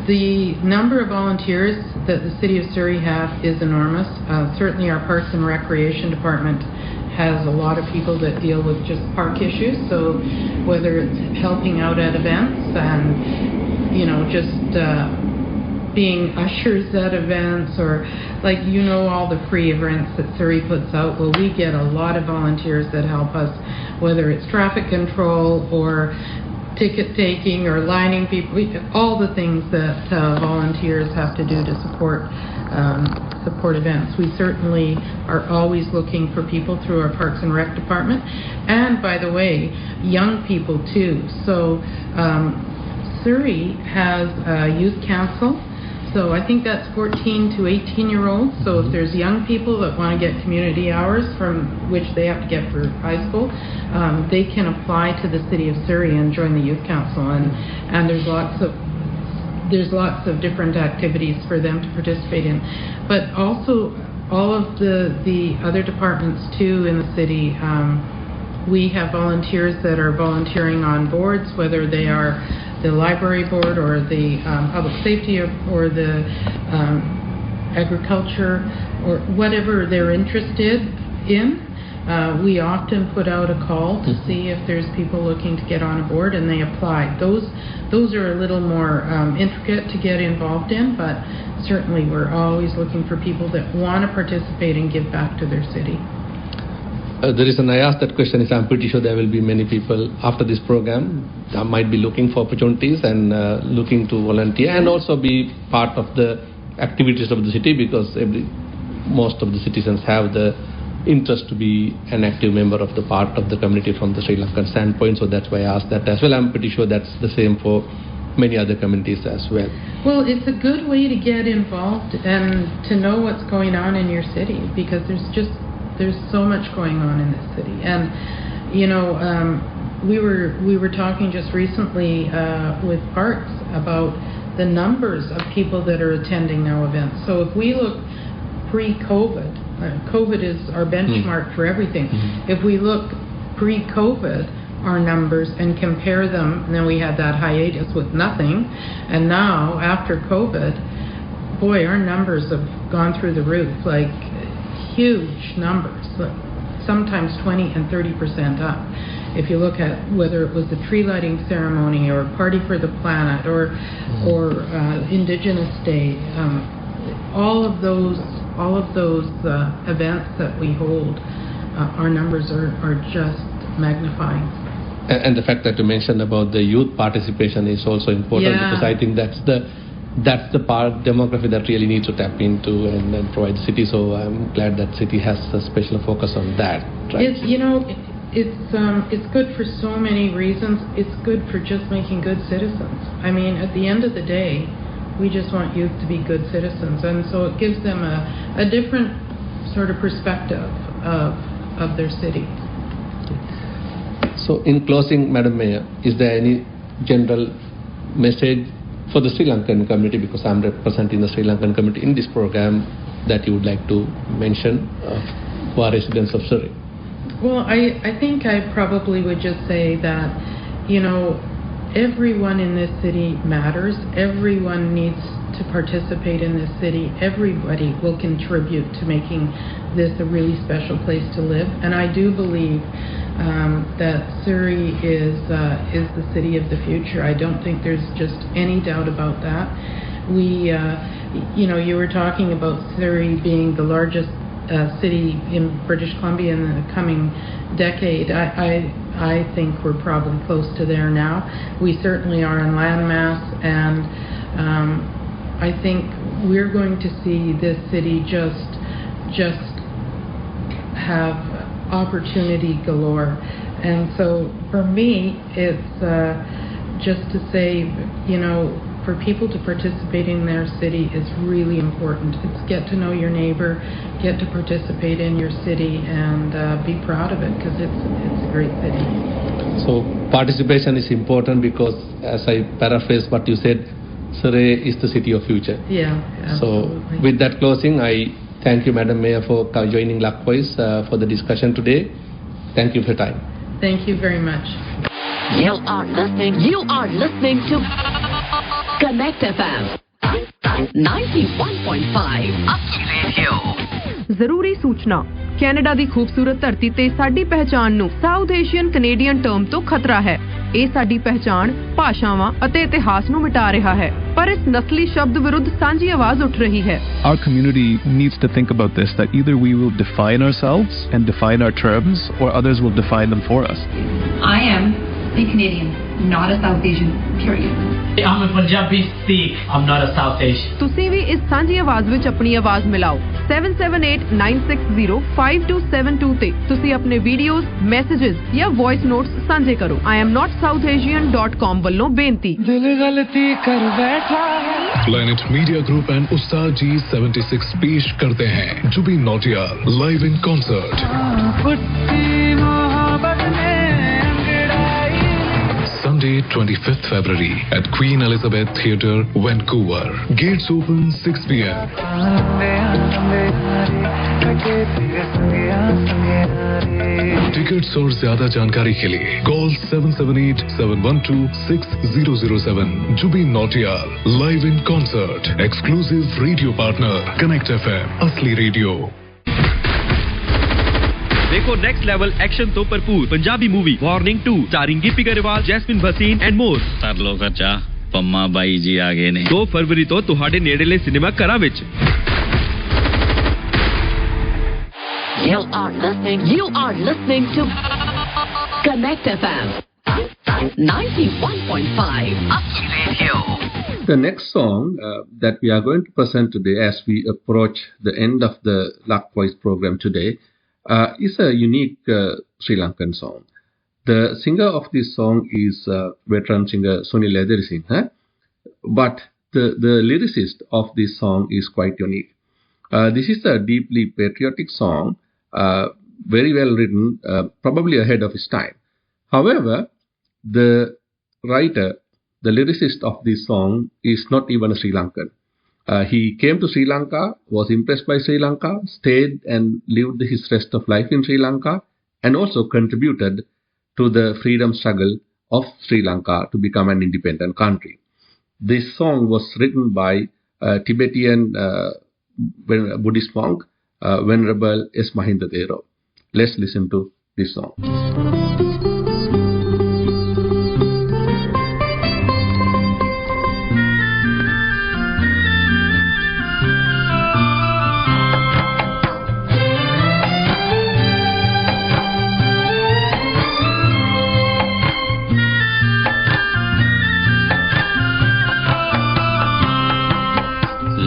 the number of volunteers that the City of Surrey have is enormous. Certainly our Parks and Recreation Department has a lot of people that deal with just park issues. So whether it's helping out at events and, you know, just being ushers at events, or like, you know, all the free events that Surrey puts out, well, we get a lot of volunteers that help us, whether it's traffic control or ticket taking or lining people, all the things that volunteers have to do to support events. We certainly are always looking for people through our Parks and Rec department, and by the way, young people too. So Surrey has a youth council. So I think that's 14 to 18-year-olds. So if there's young people that want to get community hours, from which they have to get for high school, they can apply to the City of Surrey and join the youth council. And there's lots of different activities for them to participate in. But also all of the other departments too in the city. We have volunteers that are volunteering on boards, whether they are the library board or the public safety or the agriculture or whatever they're interested in. We often put out a call to see if there's people looking to get on a board, and they apply. Those are a little more intricate to get involved in, but certainly we're always looking for people that want to participate and give back to their city. The reason I asked that question is I'm pretty sure there will be many people after this program that might be looking for opportunities and looking to volunteer and also be part of the activities of the city, because most of the citizens have the interest to be an active member of the part of the community from the Sri Lankan standpoint. So that's why I asked that as well. I'm pretty sure that's the same for many other communities as well. Well, it's a good way to get involved and to know what's going on in your city, because there's so much going on in this city. And you know, we were talking just recently with Parks about the numbers of people that are attending now events. So if we look pre-COVID, COVID is our benchmark for everything. If we look pre-COVID, our numbers, and compare them, and then we had that hiatus with nothing, and now after COVID, boy, our numbers have gone through the roof, like huge numbers, sometimes 20 and 30% up. If you look at whether it was the tree lighting ceremony or Party for the Planet or Indigenous Day, all of those events that we hold, our numbers are just magnifying. And the fact that you mentioned about the youth participation is also important, because I think that's the part demography that really needs to tap into and provide the city. So I'm glad that city has a special focus on that. Right? It's good for so many reasons. It's good for just making good citizens. I mean, at the end of the day, we just want youth to be good citizens, and so it gives them a different sort of perspective of their city. So in closing, Madam Mayor, is there any general message for the Sri Lankan community, because I'm representing the Sri Lankan community in this program, that you would like to mention for our residents of Surrey? Well, I think I probably would just say that, you know, everyone in this city matters. Everyone needs to participate in this city. Everybody will contribute to making this a really special place to live. And I do believe that Surrey is the city of the future. I don't think there's just any doubt about that. We, you were talking about Surrey being the largest city in British Columbia in the coming decade. I think we're probably close to there now. We certainly are in landmass, and I think we're going to see this city just have opportunity galore. And so for me, it's just to say, for people to participate in their city is really important. It's get to know your neighbor, get to participate in your city, and be proud of it, because it's a great city. So participation is important because, as I paraphrase what you said, Surrey is the city of future. Yeah, So absolutely. with that closing, I thank you, Madam Mayor, for joining Lakvoice for the discussion today. Thank you for your time. Thank you very much. You are listening to Connect FM 91.5 असली radio. ਜ਼ਰੂਰੀ ਸੂਚਨਾ Canada ਦੀ ਖੂਬਸੂਰਤ ਧਰਤੀ ਤੇ ਸਾਡੀ ਪਹਿਚਾਣ ਨੂੰ south Asian Canadian term ਤੋਂ ਖਤਰਾ ਹੈ। ਇਹ ਸਾਡੀ ਪਹਿਚਾਣ, ਭਾਸ਼ਾਵਾਂ ਅਤੇ ਇਤਿਹਾਸ ਨੂੰ ਮਿਟਾ ਰਿਹਾ ਹੈ, ਪਰ ਇਸ ਨਸਲੀ ਸ਼ਬਦ ਵਿਰੁੱਧ ਸਾਂਝੀ ਆਵਾਜ਼ ਉੱਠ ਰਹੀ ਹੈ। Our community needs to think about this, that either we will define ourselves and define our terms, or others will define them for us. I am a Canadian, not a South Asian, period. I'm a Punjabi Sikh. I'm not a South Asian. ਤੁਸੀਂ ਵੀ ਇਸ ਸਾਂਝੀ ਆਵਾਜ਼ ਵਿੱਚ ਆਪਣੀ ਆਵਾਜ਼ ਮਿਲਾਓ। 7789605272 ਤੇ ਤੁਸੀਂ ਆਪਣੇ ਵੀਡੀਓਜ਼, ਮੈਸੇजेस ਜਾਂ ਵੌਇਸ ਨੋਟਸ ਸਾਂਝੇ ਕਰੋ। IamNotSouthAsian.com ਵੱਲੋਂ ਬੇਨਤੀ। दिल गलती कर बैठा है। Planet Media Group and Ustad Ji 76 पेश करते हैं Jubin Nautiyal live in concert. Sunday 25th February at Queen Elizabeth Theatre, Vancouver. Gates open 6 p.m. Tickets और ज्यादा जानकारी के लिए call 7787126007। Jubin Nautiyal live in concert, exclusive radio partner Connect FM असली रेडियो। देखो नेक्स्ट लेवल एक्शन तो भरपूर Punjabi movie Warning 2 starring Gippy Grewal, Jasmin Bhasin and more. तरलो खर्चा पम्मा बाई जी आ गए ने। 2 फरवरी तो तुहाडे नेड़ेले सिनेमा घरां विच। You are listening to Connect FM 91.5 असली radio. The next song that we are going to present today, as we approach the end of the Lakvoice program today, is a unique Sri Lankan song. The singer of this song is veteran singer Sunil Singh, but the lyricist of this song is quite unique. This is a deeply patriotic song, very well written, probably ahead of his time. However, the writer, the lyricist of this song is not even a Sri Lankan. He came to Sri Lanka, was impressed by Sri Lanka, stayed and lived his rest of life in Sri Lanka, and also contributed to the freedom struggle of Sri Lanka to become an independent country. This song was written by Tibetan Buddhist monk, Venerable S. Mahinda Thero. Let's listen to this song.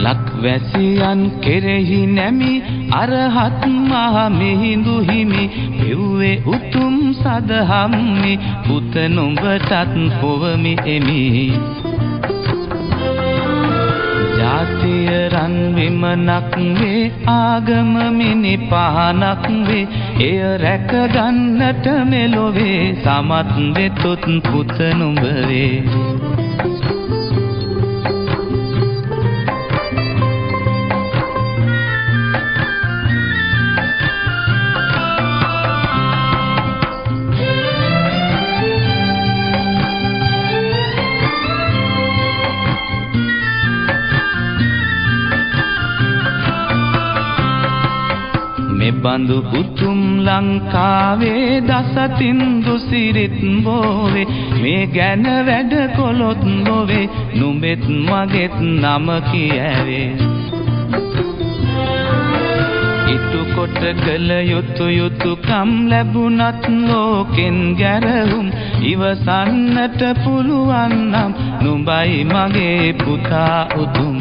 ලක්වැසියන් කෙරෙහි නැමි අරහත් මහ මිහිඳු හිමි පෙව්වේ උතුම් සදහම්මි පුත නුඹටත් පොවමි එමි ජාතිය රන් විමනක් වේ ආගම මිනි පහනක් වේ එය රැක ගන්නට මෙලොවේ සමත් වෙතොත් පුත නුඹ වේ බඳු උතුම් ලංකාවේ දසතින් දුසිරිත් බෝවේ මේ ගැන වැඩ කොළොත් බෝවේ නුඹෙත් මගෙත් නම කියවේ ඉතු කොට කළ යුතුයකම් ලැබුණත් ලෝකෙන් ගැරහුම් ඉවසන්නට පුළුවන් නම් නුඹයි මගේ පුතා උතුම්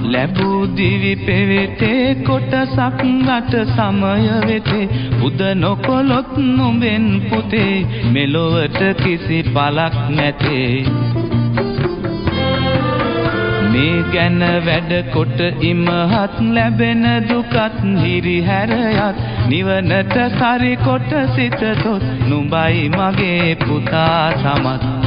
ලැබූ දිවි පෙවෙතේ කොටසක් වට සමය වෙතේ උද නොකොලොත් නුඹෙන් පුතේ මෙලොවට කිසි පලක් නැතේ මේ ගැන වැඩ කොට ඉමහත් ලැබෙන දුකත් හිරිහැරයත් නිවනට සරි කොට සිතතොත් නුඹයි මගේ පුතා සමත්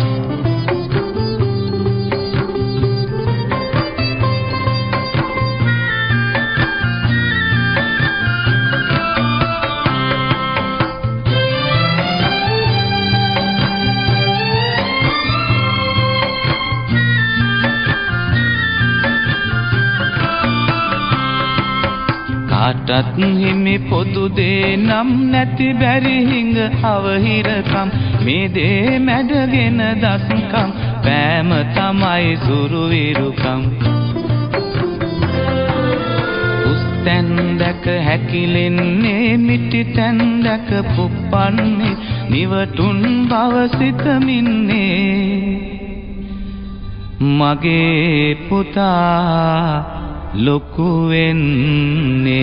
කාටත් හිමි පොදු දේ නම් නැති බැරි හිඟ අවහිරකම් මේ දේ මැඩගෙන දස්කම් පෑම තමයි සුරු විරුකම් උස්තැන් දැක හැකිලෙන්නේ මිටි තැන් දැක පුප්පන්නේ නිවටුන් බව සිතමින්නේ මගේ පුතා ලොකු වෙන්නේ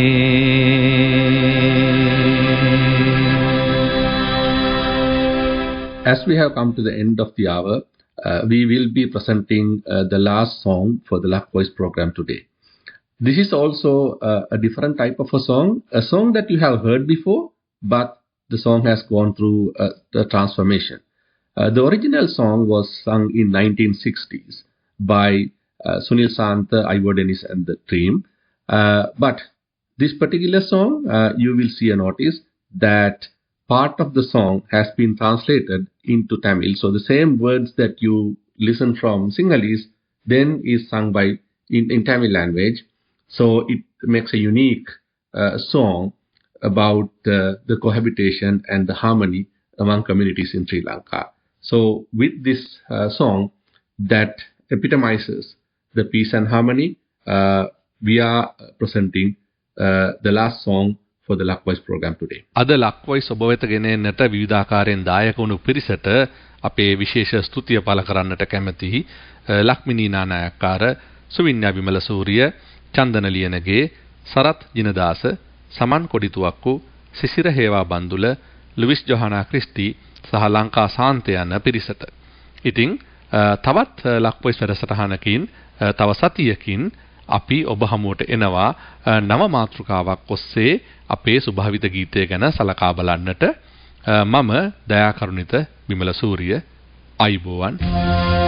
As we have come to the end of the hour, we will be presenting the last song for the Lakvoice program today. This is also a different type of a song that you have heard before, but the song has gone through the transformation. The original song was sung in 1960s by Sunil Santha, Ivor Dennis and the team. But this particular song, you will see a notice that part of the song has been translated into Tamil. So the same words that you listen from Sinhalese then is sung by in Tamil language. So it makes a unique song about the cohabitation and the harmony among communities in Sri Lanka. So with this song that epitomizes the peace and harmony, we are presenting the last song for the Lakvoice program today. අද Lakvoice ඔබ වෙත ගෙන එන්නට විවිධාකාරයෙන් දායක වුණු පිරිසට අපේ විශේෂ ස්තුතිය පළ කරන්නට කැමැතියි. ලක්මිනී නානායක්කාර, සුවින්‍යා විමල සූරිය, චන්දන ලියනගේ, සරත් ජිනදාස, සමන් කොඩිතුවක්කු, සිසිර හේවා බන්දුල, ලුවිස් ජොහානා ක්‍රිස්ටි සහ ලංකා සාන්ත යන පිරිසට. ඉතින් තවත් Lakvoice වැඩසටහනකින් තව සතියකින් අපි ඔබ හමුවට එනවා නව මාතෘකාවක් ඔස්සේ අපේ සුභාවිත ගීතය ගැන සලකා බලන්නට. මම දයාකරුණිත විමල සූරිය. අයිබෝවන්.